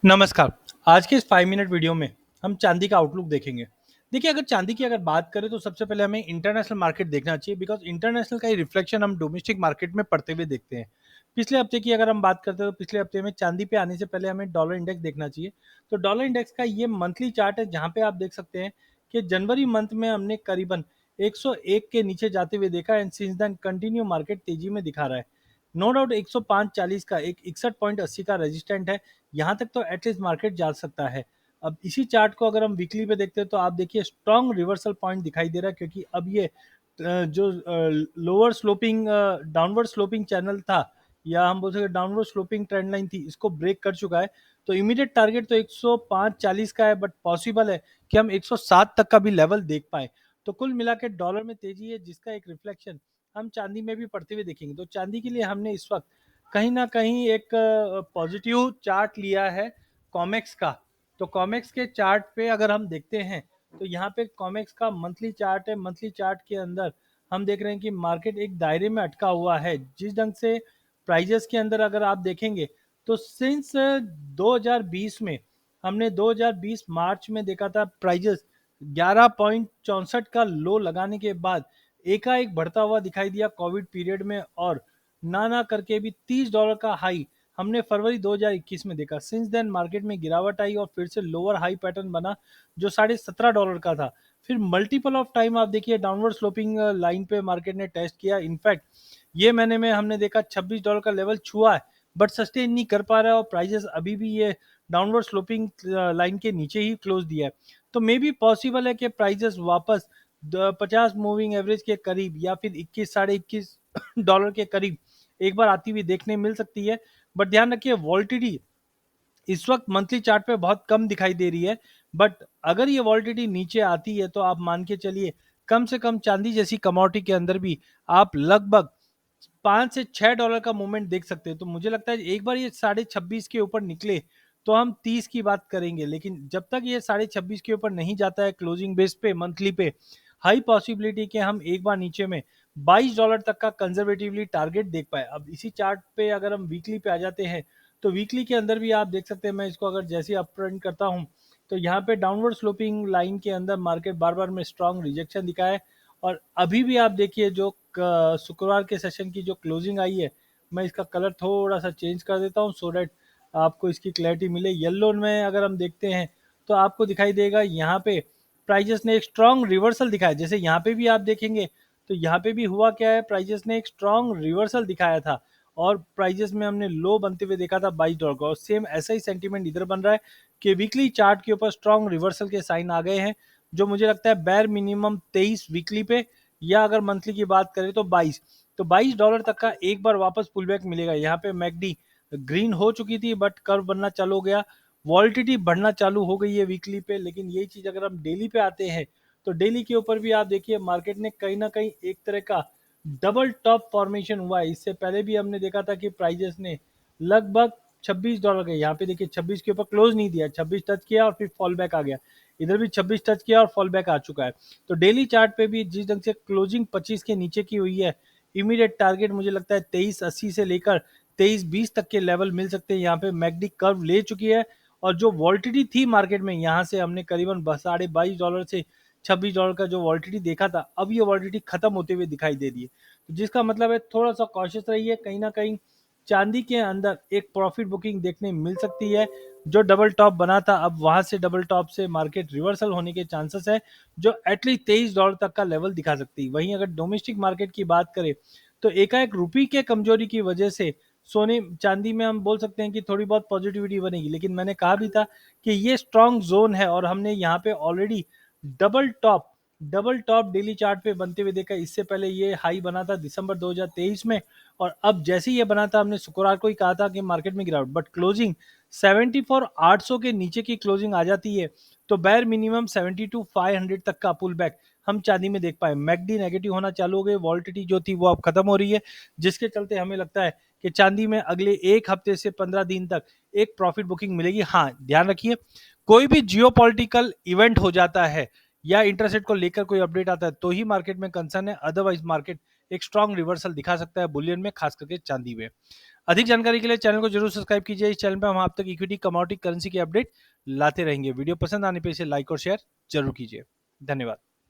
नमस्कार। आज के इस 5 मिनट वीडियो में हम चांदी का आउटलुक देखेंगे। देखिए, अगर चांदी की बात करें तो सबसे पहले हमें इंटरनेशनल मार्केट देखना चाहिए बिकॉज़ इंटरनेशनल का ही रिफ्लेक्शन हम डोमेस्टिक मार्केट में पड़ते हुए देखते हैं। पिछले हफ्ते की अगर हम बात करते हैं तो पिछले हफ्ते में चांदी पे आने से पहले हमें डॉलर इंडेक्स देखना चाहिए। तो डॉलर इंडेक्स का ये मंथली चार्ट है जहाँ पे आप देख सकते हैं कि जनवरी मंथ में हमने करीबन 101 के नीचे जाते हुए देखा and since then continue market तेजी में दिखा रहा है। नो डाउट 105.40 का एक 61.80 का रेजिस्टेंट है। यहाँ तक तो एटलीस्ट मार्केट जा सकता है। अब इसी चार्ट को अगर हम वीकली पे देखते हैं तो आप देखिए स्ट्रॉन्ग रिवर्सल पॉइंट दिखाई दे रहा है क्योंकि अब ये जो lower sloping downward sloping channel था या हम बोल सकते डाउनवर्ड स्लोपिंग ट्रेंड लाइन थी, इसको ब्रेक कर चुका है। तो इमीडिएट टारगेट तो 105.40 का है, बट पॉसिबल है कि हम 107 तक का भी लेवल देख पाए। तो कुल मिला के डॉलर में तेजी है जिसका एक रिफ्लेक्शन हम चांदी में भी पड़ते हुए देखेंगे। तो चांदी के लिए हमने इस वक्त कहीं न कहीं एक पॉजिटिव चार्ट लिया है कॉमेक्स का। तो कॉमेक्स के चार्ट पे अगर हम देखते हैं तो यहाँ पे कॉमेक्स का मंथली चार्ट है। मंथली चार्ट के अंदर हम देख रहे हैं कि मार्केट एक दायरे में अटका हुआ है। जिस ढंग से प्राइजेस के अंदर अगर आप देखेंगे तो सिंस 2020 में हमने 2020 मार्च में देखा था प्राइजेस 11.64 का लो लगाने के बाद एकाएक बढ़ता हुआ दिखाई दिया कोविड पीरियड में, और ना करके भी $30 का हाई हमने फरवरी 2021 में देखा। सिंस देन मार्केट में गिरावट आई और फिर से लोअर हाई पैटर्न बना जो $17.5 का था। फिर मल्टीपल ऑफ टाइम आप देखिए डाउनवर्ड स्लोपिंग लाइन पे मार्केट ने टेस्ट किया। इनफैक्ट ये महीने में हमने देखा $26 का लेवल छुआ है, बट सस्टेन नहीं कर पा रहा है और प्राइजेस अभी भी ये डाउनवर्ड स्लोपिंग लाइन के नीचे ही क्लोज दिया है। तो मे बी पॉसिबल है कि प्राइजेस वापस 50 मूविंग एवरेज के करीब या फिर 21 $21 के करीब एक बार आती हुई देखने मिल सकती है। बट ध्यान रखिए वॉल्टिटी इस वक्त मंथली चार्ट पे बहुत कम दिखाई दे रही है, बट अगर ये वॉल्टिटी नीचे आती है तो आप मान के चलिए कम से कम चांदी जैसी कमोडिटी के अंदर भी आप लगभग 5 से 6 डॉलर का मूवमेंट देख सकते हैं। तो मुझे लगता है एक बार ये 26.5 के ऊपर निकले तो हम 30 की बात करेंगे, लेकिन जब तक ये 26.5 के ऊपर नहीं जाता है क्लोजिंग बेस पे मंथली पे, हाई पॉसिबिलिटी के हम एक बार नीचे में $22 तक का कंजर्वेटिवली टारगेट देख पाए। अब इसी चार्ट पे अगर हम वीकली पे आ जाते हैं तो वीकली के अंदर भी आप देख सकते हैं, मैं इसको अगर जैसे ही अपट्रेंड करता हूं तो यहाँ पे डाउनवर्ड स्लोपिंग लाइन के अंदर मार्केट बार बार में स्ट्रॉन्ग रिजेक्शन दिखा है। और अभी भी आप देखिए जो शुक्रवार के सेशन की जो क्लोजिंग आई है, मैं इसका कलर थोड़ा सा चेंज कर देता हूँ सो डैट आपको इसकी क्लैरिटी मिले। येलो में अगर हम देखते हैं तो आपको दिखाई देगा यहाँ पे प्राइजेस ने एक स्ट्रॉन्ग रिवर्सल दिखाया। जैसे यहाँ पे भी आप देखेंगे तो यहाँ पे भी हुआ क्या है, प्राइजेस ने एक स्ट्रॉन्ग रिवर्सल दिखाया था और प्राइजेस में हमने लो बनते हुए देखा था $22 का, और सेम ऐसा ही सेंटीमेंट इधर बन रहा है कि वीकली चार्ट के ऊपर स्ट्रॉन्ग रिवर्सल के साइन आ गए हैं, जो मुझे लगता है बैर मिनिमम 23 वीकली पे, या अगर मंथली की बात करें तो 22। तो $22 तक का एक बार वापस पुल बैक मिलेगा। यहाँ पे मैकडी ग्रीन हो चुकी थी बट कर्व बनना चालू हो गया, वॉल्टिटी बढ़ना चालू हो गई है वीकली पे। लेकिन यही चीज अगर हम डेली पे आते हैं तो डेली के ऊपर भी आप देखिए मार्केट ने कहीं ना कहीं एक तरह का डबल टॉप फॉर्मेशन हुआ है। इससे पहले भी हमने देखा था कि प्राइजेस ने लगभग $26 के, यहाँ पे देखिए 26 के ऊपर क्लोज नहीं दिया, 26 टच किया और फिर फॉल बैक आ गया। इधर भी 26 टच किया और फॉल बैक आ चुका है। तो डेली चार्ट पे भी जिस ढंग से क्लोजिंग 25 के नीचे की हुई है, इमीडिएट टारगेट मुझे लगता है 23.80 से लेकर 23.20 तक के लेवल मिल सकते हैं। यहाँ पे मैकडी कर्व ले चुकी है और जो वॉल्टिटी थी मार्केट में, यहाँ से हमने करीबन $22.5 से $26 का जो वॉल्टिटी देखा था, अब ये वॉल्टिटी खत्म होते हुए दिखाई दे रही है। तो जिसका मतलब है थोड़ा सा कॉशियस रहिए। कहीं ना कहीं चांदी के अंदर एक प्रॉफिट बुकिंग देखने मिल सकती है। जो डबल टॉप बना था अब वहां से डबल टॉप से मार्केट रिवर्सल होने के चांसेस है, जो एटलीस्ट $23 तक का लेवल दिखा सकती है। वहीं अगर डोमेस्टिक मार्केट की बात करें तो एकाएक रुपये के कमजोरी की वजह से सोने चांदी में हम बोल सकते हैं कि थोड़ी बहुत पॉजिटिविटी बनेगी, लेकिन मैंने कहा भी था कि ये स्ट्रॉन्ग जोन है और हमने यहाँ पे already double top double top daily chart पे बनते हुए देखा। इससे पहले ये हाई बना था दिसंबर 2023 में, और अब जैसे ही ये बना था हमने शुक्रवार को ही कहा था कि मार्केट में गिरावट, बट क्लोजिंग 74,800 के नीचे की क्लोजिंग आ जाती है तो बैर मिनिमम 72,500 तक का पुल बैक हम चांदी में देख पाए। मैकडी नेगेटिव होना चालू हो गई, वॉल्टिटी जो थी वो अब खत्म हो रही है, जिसके चलते हमें लगता है कि चांदी में अगले एक हफ्ते से 15 दिन तक एक प्रॉफिट बुकिंग मिलेगी। हाँ, ध्यान रखिए कोई भी जियोपॉलिटिकल इवेंट हो जाता है या इंटरेस्ट रेट को लेकर कोई अपडेट आता है तो ही मार्केट में कंसर्न है, अदरवाइज मार्केट एक स्ट्रॉन्ग रिवर्सल दिखा सकता है बुलियन में, खास करके चांदी में। अधिक जानकारी के लिए चैनल को जरूर सब्सक्राइब कीजिए। इस चैनल पर हम आप तक इक्विटी, कमोडिटी, करेंसी की अपडेट लाते रहेंगे। वीडियो पसंद आने पे इसे लाइक और शेयर जरूर कीजिए। धन्यवाद।